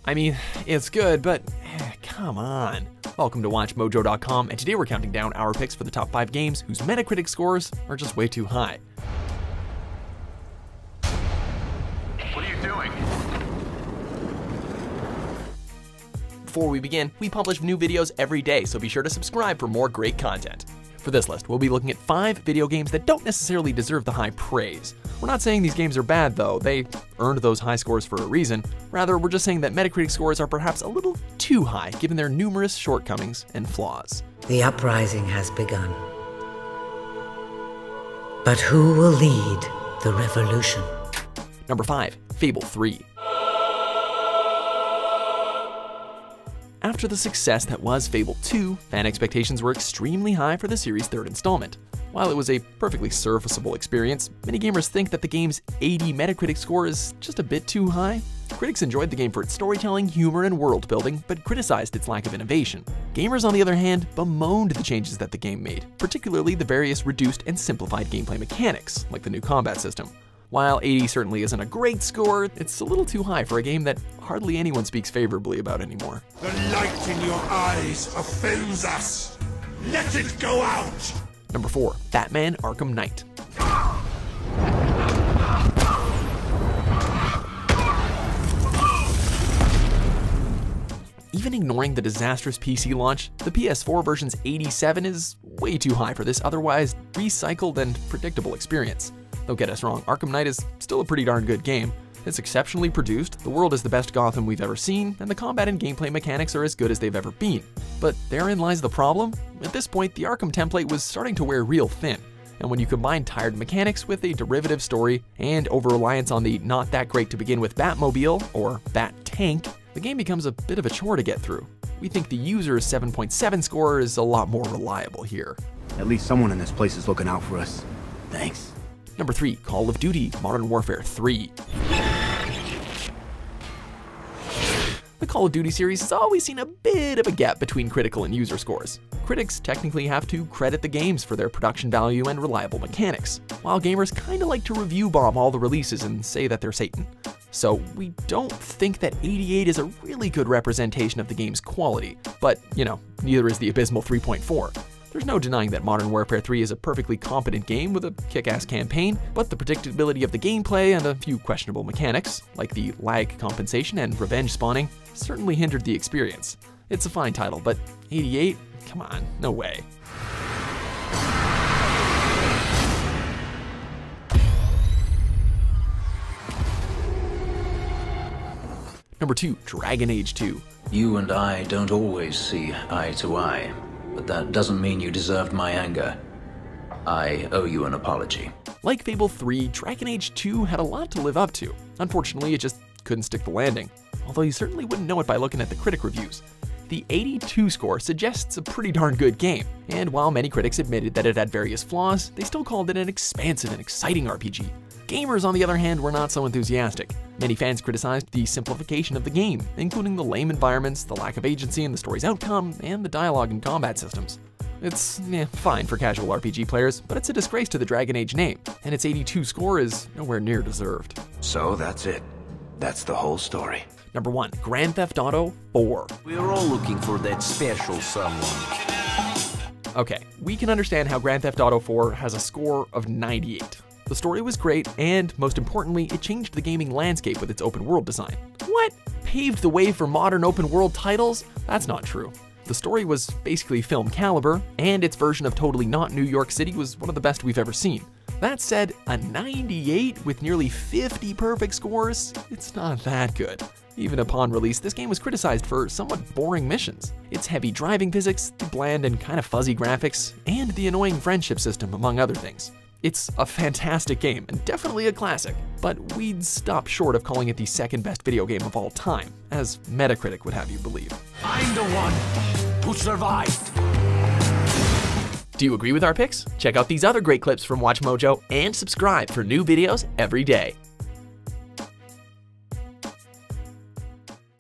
I mean, it's good, but come on. Welcome to WatchMojo.com, and today we're counting down our picks for the top 5 games whose Metacritic scores are just way too high. What are you doing? Before we begin, we publish new videos every day, so be sure to subscribe for more great content. For this list, we'll be looking at 5 video games that don't necessarily deserve the high praise. We're not saying these games are bad though, they earned those high scores for a reason. Rather, we're just saying that Metacritic scores are perhaps a little too high given their numerous shortcomings and flaws. The uprising has begun. But who will lead the revolution? Number 5, Fable 3. After the success that was Fable 2, fan expectations were extremely high for the series' 3rd installment. While it was a perfectly serviceable experience, many gamers think that the game's 80 Metacritic score is just a bit too high. Critics enjoyed the game for its storytelling, humor, and world building, but criticized its lack of innovation. Gamers, on the other hand, bemoaned the changes that the game made, particularly the various reduced and simplified gameplay mechanics, like the new combat system. While 80 certainly isn't a great score, it's a little too high for a game that hardly anyone speaks favorably about anymore. The light in your eyes offends us. Let it go out! Number 4, Batman Arkham Knight. Even ignoring the disastrous PC launch, the PS4 version's 87 is way too high for this otherwise recycled and predictable experience. Don't get us wrong, Arkham Knight is still a pretty darn good game. It's exceptionally produced, the world is the best Gotham we've ever seen, and the combat and gameplay mechanics are as good as they've ever been. But therein lies the problem. At this point, the Arkham template was starting to wear real thin, and when you combine tired mechanics with a derivative story and over-reliance on the not that great to begin with Batmobile, or Bat Tank, the game becomes a bit of a chore to get through. We think the user's 7.7 score is a lot more reliable here. At least someone in this place is looking out for us. Thanks. Number 3, Call of Duty Modern Warfare 3. The Call of Duty series has always seen a bit of a gap between critical and user scores. Critics technically have to credit the games for their production value and reliable mechanics, while gamers kinda like to review bomb all the releases and say that they're Satan. So we don't think that 88 is a really good representation of the game's quality, but neither is the abysmal 3.4. There's no denying that Modern Warfare 3 is a perfectly competent game with a kick-ass campaign, but the predictability of the gameplay and a few questionable mechanics, like the lag compensation and revenge spawning, certainly hindered the experience. It's a fine title, but 88? Come on, no way. Number 2, Dragon Age 2. You and I don't always see eye to eye, but that doesn't mean you deserved my anger. I owe you an apology. Like Fable 3, Dragon Age 2 had a lot to live up to. Unfortunately, it just couldn't stick the landing, although you certainly wouldn't know it by looking at the critic reviews. The 82 score suggests a pretty darn good game, and while many critics admitted that it had various flaws, they still called it an expansive and exciting RPG. Gamers, on the other hand, were not so enthusiastic. Many fans criticized the simplification of the game, including the lame environments, the lack of agency in the story's outcome, and the dialogue and combat systems. It's fine for casual RPG players, but it's a disgrace to the Dragon Age name, and its 82 score is nowhere near deserved. So that's it. That's the whole story. Number 1, Grand Theft Auto 4. We're all looking for that special someone. Okay, we can understand how Grand Theft Auto 4 has a score of 98. The story was great, and most importantly, it changed the gaming landscape with its open world design. What? Paved the way for modern open world titles? That's not true. The story was basically film caliber, and its version of totally not New York City was one of the best we've ever seen. That said, a 98 with nearly 50 perfect scores? It's not that good. Even upon release, this game was criticized for somewhat boring missions. Its heavy driving physics, the bland and kind of fuzzy graphics, and the annoying friendship system, among other things. It's a fantastic game, and definitely a classic, but we'd stop short of calling it the second best video game of all time, as Metacritic would have you believe. I'm the one who survived. Do you agree with our picks? Check out these other great clips from WatchMojo and subscribe for new videos every day.